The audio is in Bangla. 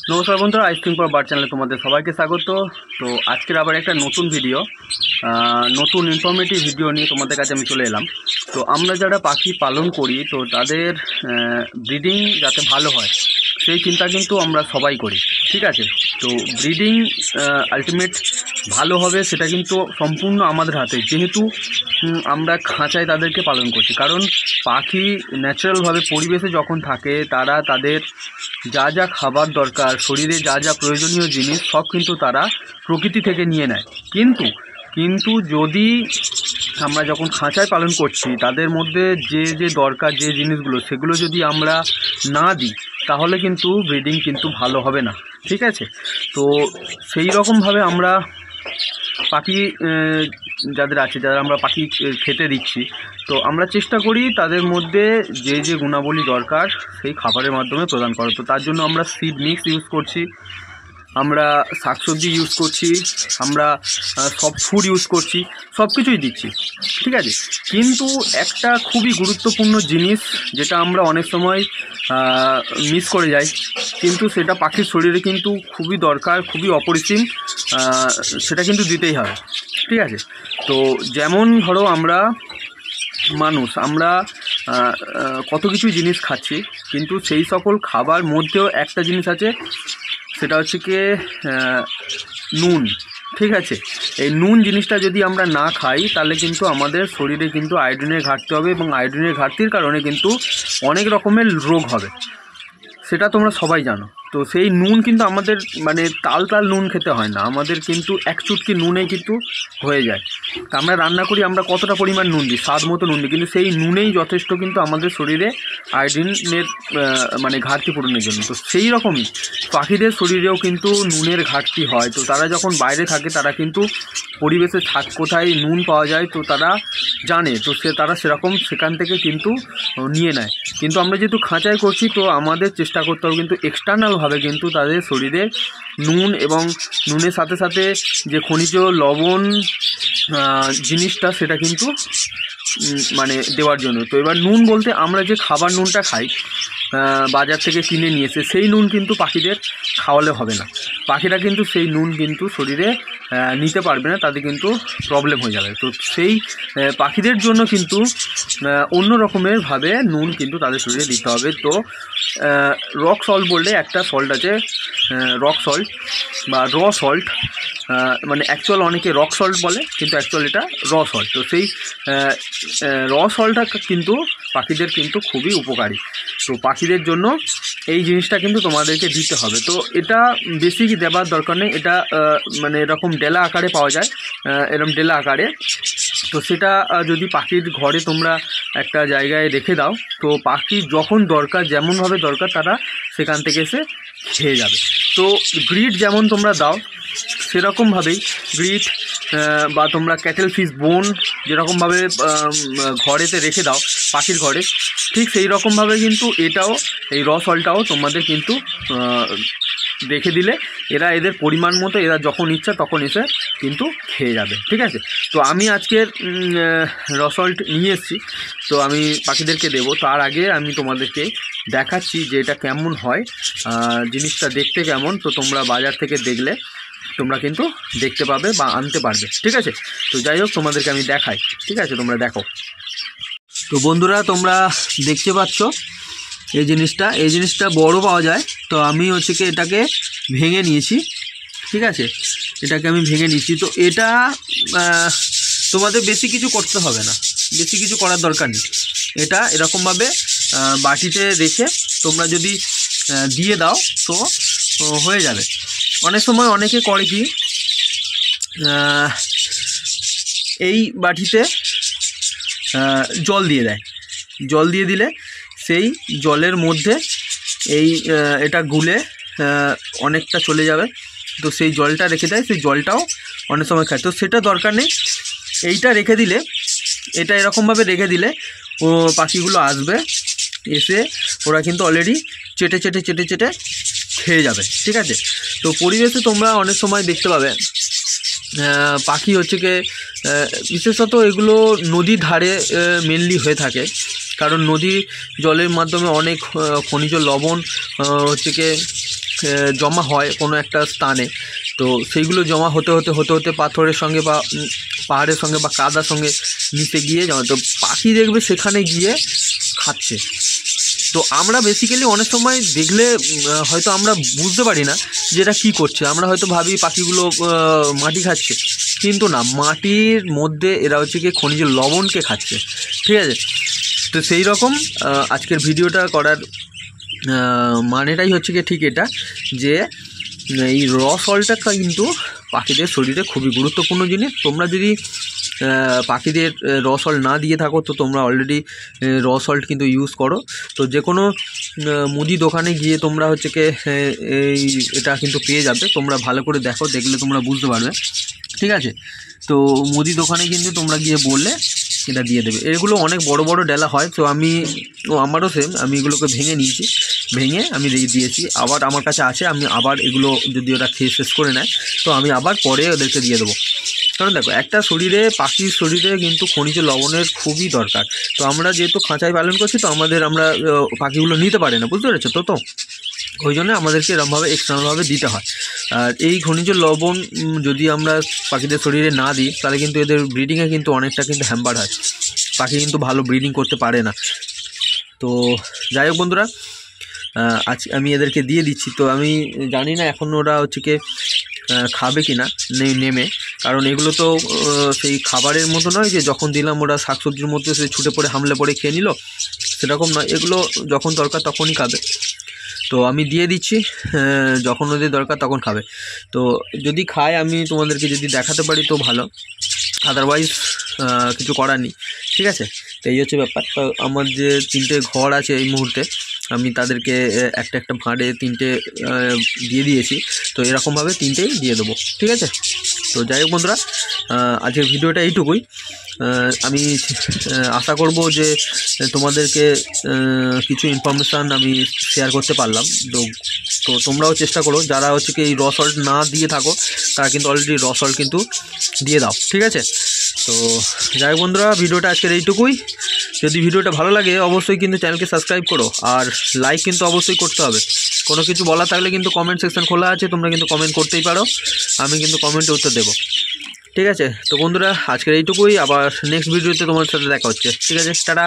নমস্কার বন্ধুরা, আইসক্রিম ফর বার্ড চ্যানেলে তোমাদের সবাইকে স্বাগত। তো আজকের আবার একটা নতুন ভিডিও, নতুন ইনফরমেটিভ ভিডিও নিয়ে তোমাদের কাছে আমি চলে এলাম। তো আমরা যারা পাখি পালন করি, তো তাদের ব্রিডিং যাতে ভালো হয় সেই চিন্তা কিন্তু আমরা সবাই করি, ঠিক আছে। তো ব্রিডিং আলটিমেট ভালো হবে সেটা কিন্তু সম্পূর্ণ আমাদের হাতে, যেহেতু আমরা খাঁচায় তাদেরকে পালন করছি। কারণ পাখি ন্যাচারালভাবে পরিবেশে যখন থাকে, তারা তাদের যা যা খাবার দরকার, শরীরে যা যা প্রয়োজনীয় জিনিস সব কিন্তু তারা প্রকৃতি থেকে নিয়ে নেয়। কিন্তু যদি আমরা যখন খাঁচায় পালন করছি, তাদের মধ্যে যে যে দরকার যে জিনিসগুলো, সেগুলো যদি আমরা না দিই, তাহলে কিন্তু ব্রিডিং কিন্তু ভালো হবে না, ঠিক আছে। তো সেই রকমভাবে আমরা পাখি যাদের আছে, যারা আমরা পাখি খেতে দিচ্ছি, তো আমরা চেষ্টা করি তাদের মধ্যে যে যে গুণাবলী দরকার সেই খাবারের মাধ্যমে প্রদান করা। তো তার জন্য আমরা সিড মিক্স ইউজ করছি, আমরা শাকসবজি ইউজ করছি, আমরা সফট ফুড ইউজ করছি, সব কিছুই দিচ্ছি, ঠিক আছে। কিন্তু একটা খুবই গুরুত্বপূর্ণ জিনিস যেটা আমরা অনেক সময় মিস করে যাই, কিন্তু সেটা পাখির শরীরে কিন্তু খুবই দরকার, খুবই অপরিসীম, সেটা কিন্তু দিতেই হবে, ঠিক আছে। তো যেমন ধরো আমরা মানুষ, আমরা কত কিছু জিনিস খাচ্ছি, কিন্তু সেই সকল খাবার মধ্যেও একটা জিনিস আছে, সেটা হচ্ছে কি নুন, ঠিক আছে। এই নুন জিনিসটা যদি আমরা না খাই, তাহলে কিন্তু আমাদের শরীরে কিন্তু আয়োডিনের ঘাটতি হবে, এবং আয়োডিনের ঘাটতির কারণে কিন্তু অনেক রকমের রোগ হবে, সেটা তোমরা সবাই জানো। তো সেই নুন কিন্তু আমাদের মানে তাল নুন খেতে হয় না, আমাদের কিন্তু এক চুটকি নুনেই কিন্তু হয়ে যায়। তা আমরা রান্না করি, আমরা কতটা পরিমাণ নুন দিই, স্বাদ মতো নুন দিই, কিন্তু সেই নুনেই যথেষ্ট কিন্তু আমাদের শরীরে আয়োডিনের মানে ঘাটতি পূরণের জন্য। তো সেই রকমই পাখিদের শরীরেও কিন্তু নুনের ঘাটতি হয়। তো তারা যখন বাইরে থাকে, তারা কিন্তু পরিবেশে কোথায় নুন পাওয়া যায় তো তারা জানে, তো তারা সেরকম সেখান থেকে কিন্তু নিয়ে নেয়। কিন্তু আমরা যেহেতু খাঁচায় করছি, তো আমাদের চেষ্টা করতে হবে কিন্তু এক্সটার্নালভাবে কিন্তু তাদের শরীরে নুন এবং নুনের সাথে সাথে যে খনিজ লবণ জিনিসটা, সেটা কিন্তু মানে দেওয়ার জন্য। তো এবার নুন বলতে আমরা যে খাবার নুনটা খাই বাজার থেকে কিনে নিয়ে এসে, সেই নুন কিন্তু পাখিদের খাওয়ালে হবে না। পাখিরা কিন্তু সেই নুন কিন্তু শরীরে নিতে পারবে না, তাদের কিন্তু প্রবলেম হয়ে যাবে। তো সেই পাখিদের জন্য কিন্তু অন্য রকমের ভাবে নুন কিন্তু তাদের শরীরে দিতে হবে। তো রক সল্ট বললে একটা সল্ট আছে, রক সল্ট বা র সল্ট, মানে অ্যাকচুয়াল অনেকে রক সল্ট বলে, কিন্তু অ্যাকচুয়াল এটা র সল্ট। তো সেই র সল্টটা কিন্তু পাখিদের কিন্তু খুবই উপকারী। তো পাখিদের জন্য এই জিনিসটা কিন্তু তোমাদেরকে দিতে হবে। তো এটা বেশি দেবার দরকার নেই, এটা মানে এরকম ডেলা আকারে পাওয়া যায়, এরকম ডেলা আকারে। তো সেটা যদি পাখির ঘরে তোমরা একটা জায়গায় রেখে দাও, তো পাখি যখন দরকার, যেমনভাবে দরকার, তারা সেখান থেকে এসে খেয়ে যাবে। তো গ্রিড যেমন তোমরা দাও, সেরকমভাবেই গ্রিড বা তোমরা ক্যাটেল ফিশ বোন যেরকমভাবে ঘরেতে রেখে দাও পাখির ঘরে, ঠিক সেই রকমভাবে কিন্তু এটাও, এই র সল্টটাও তোমাদের কিন্তু রেখে দিলে এরা এদের পরিমাণ মতো, এরা যখন ইচ্ছা তখন এসে কিন্তু খেয়ে যাবে, ঠিক আছে। তো আমি আজকের র সল্ট নিয়ে এসেছি, তো আমি পাখিদেরকে দেবো। তার আগে আমি তোমাদেরকে দেখাচ্ছি যে এটা কেমন হয়, জিনিসটা দেখতে কেমন। তো তোমরা বাজার থেকে দেখলে তোমরা কিন্তু দেখতে পাবে বা আনতে পারবে, ঠিক আছে। তো যাই হোক, তোমাদেরকে আমি দেখাই, ঠিক আছে, তোমরা দেখো। তো বন্ধুরা, তোমরা দেখতে পাচ্ছ এই জিনিসটা বড় পাওয়া যায়। তো আমি হচ্ছে কি এটাকে ভেঙে নিয়েছি, ঠিক আছে, এটাকে আমি ভেঙে নিয়েছি। তো এটা তোমাদের বেশি কিছু করতে হবে না, বেশি কিছু করার দরকার নেই। এটা এরকমভাবে বাটিতে রেখে তোমরা যদি দিয়ে দাও, তো হয়ে যাবে। অনেক সময় অনেকে করে কি, এই বাটিতে জল দিয়ে দেয়, জল দিয়ে দিলে সেই জলের মধ্যে এটা গুলে অনেকটা চলে যাবে। তো সেই জলটা রেখে দেয়, সেই জলটাও অনেক সময় খায়। তো সেটা দরকার নেই, এইটা রেখে দিলে, এটা এরকমভাবে রেখে দিলে ও পাখিগুলো আসবে, এসে ওরা কিন্তু অলরেডি চেটে খেয়ে যাবে, ঠিক আছে। তো পরিবেশে তোমরা অনেক সময় দেখতে পাবে পাখি হচ্ছে কি, বিশেষত এগুলো নদীর ধারে মেনলি হয়ে থাকে, কারণ নদী জলের মাধ্যমে অনেক খনিজ লবণ হচ্ছে কি জমা হয় কোনো একটা স্থানে, তো সেইগুলো জমা হতে হতে হতে হতে পাথরের সঙ্গে বা পাহাড়ের সঙ্গে বা কাদার সঙ্গে মিশে গিয়ে জমা, তো পাখি দেখবে সেখানে গিয়ে খাচ্ছে। তো আমরা বেসিক্যালি অনেক সময় দেখলে হয়তো আমরা বুঝতে পারি না যে এটা কী করছে, আমরা হয়তো ভাবি পাখিগুলো মাটি খাচ্ছে, কিন্তু না, মাটির মধ্যে এরা হচ্ছে কি খনিজ লবণকে খাচ্ছে, ঠিক আছে। তো সেই রকম আজকের ভিডিওটা করার মানেটাই হচ্ছে কি ঠিক এটা, যে এই র সল্টটা কিন্তু পাখিদের শরীরে খুবই গুরুত্বপূর্ণ জিনিস। তোমরা যদি পাখিদের র সল্ট না দিয়ে থাকো তো তোমরা অলরেডি র সল্ট কিন্তু ইউজ করো। তো যে কোনো মুদি দোকানে গিয়ে তোমরা হচ্ছে কি এই এটা কিন্তু পেয়ে যাবে, তোমরা ভালো করে দেখো, দেখলে তোমরা বুঝতে পারবে, ঠিক আছে। তো মুদি দোকানে কিন্তু তোমরা গিয়ে বললে এটা দিয়ে দেবে। এগুলো অনেক বড় বড় ডেলা হয়, তো আমারও সেম, আমি এগুলোকে ভেঙে নিয়েছি, ভেঙে আমি দিয়েছি, আবার আমার কাছে আছে, আমি আবার এগুলো যদি ওরা খেয়ে শেষ করে নেয় তো আমি আবার পরে ওদেরকে দিয়ে দেবো। কারণ দেখো, একটা শরীরে, পাখির শরীরে কিন্তু খনিজ লবণের খুবই দরকার। তো আমরা যেহেতু খাঁচায় পালন করছি, তো আমরা পাখিগুলো নিতে পারি না, বুঝতে পেরেছো তো ওই জন্য আমাদেরকে এরকমভাবে এক্সটার্নালভাবে দিতে হয়। আর এই খনিজ লবণ যদি আমরা পাখিদের শরীরে না দিই তাহলে কিন্তু এদের ব্রিডিংয়ে কিন্তু অনেকটা কিন্তু হ্যাম্পার হয়, পাখি কিন্তু ভালো ব্রিডিং করতে পারে না। তো যাই হোক বন্ধুরা, আজ আমি এদেরকে দিয়ে দিচ্ছি। তো আমি জানি না এখন ওরা হচ্ছে কি খাবে কি না নেমে, কারণ এগুলো তো সেই খাবারের মতো নয় যে যখন দিলাম ওরা শাকসবজির মধ্যে সে ছুটে পড়ে হামলে পড়ে খেয়ে নিল, সেরকম নয়, এগুলো যখন দরকার তখনই খাবে। তো আমি দিয়ে দিচ্ছি, যখন ওদের দরকার তখন খাবে। তো যদি খায় আমি তোমাদেরকে যদি দেখাতে পারি তো ভালো, আদারওয়াইজ কিছু করার নেই, ঠিক আছে। তো এই হচ্ছে ব্যাপার। তো আমার যে 3টে ঘর আছে এই মুহূর্তে, আমি তাদেরকে একটা একটা ভাঁড়ে 3টে দিয়ে দিয়েছি। তো এরকমভাবে 3টেই দিয়ে দেবো, ঠিক আছে। তো যাই হোক বন্ধুরা, আজকের ভিডিওটা এইটুকুই। আমি আশা করব যে তোমাদেরকে কিছু ইনফরমেশান আমি শেয়ার করতে পারলাম। তো তোমরাও চেষ্টা করো, যারা হচ্ছে কি এই র সল্ট না দিয়ে থাকো তারা কিন্তু অলরেডি র সল্ট কিন্তু দিয়ে দাও, ঠিক আছে। তো যাই হোক বন্ধুরা, ভিডিওটা আজকের এইটুকুই। যদি ভিডিওটা ভালো লাগে অবশ্যই কিন্তু চ্যানেলকে সাবস্ক্রাইব করো, আর লাইক কিন্তু অবশ্যই করতে হবে। কোনো কিছু বলা থাকলে কিন্তু কমেন্ট সেকশন খোলা আছে, তোমরা কিন্তু কমেন্ট করতেই পারো, আমি কিন্তু কমেন্টে উত্তর দেবো, ঠিক আছে। তো বন্ধুরা, আজকের এইটুকুই, আবার নেক্সট ভিডিওতে তোমার সাথে দেখা হচ্ছে, ঠিক আছে, টাটা।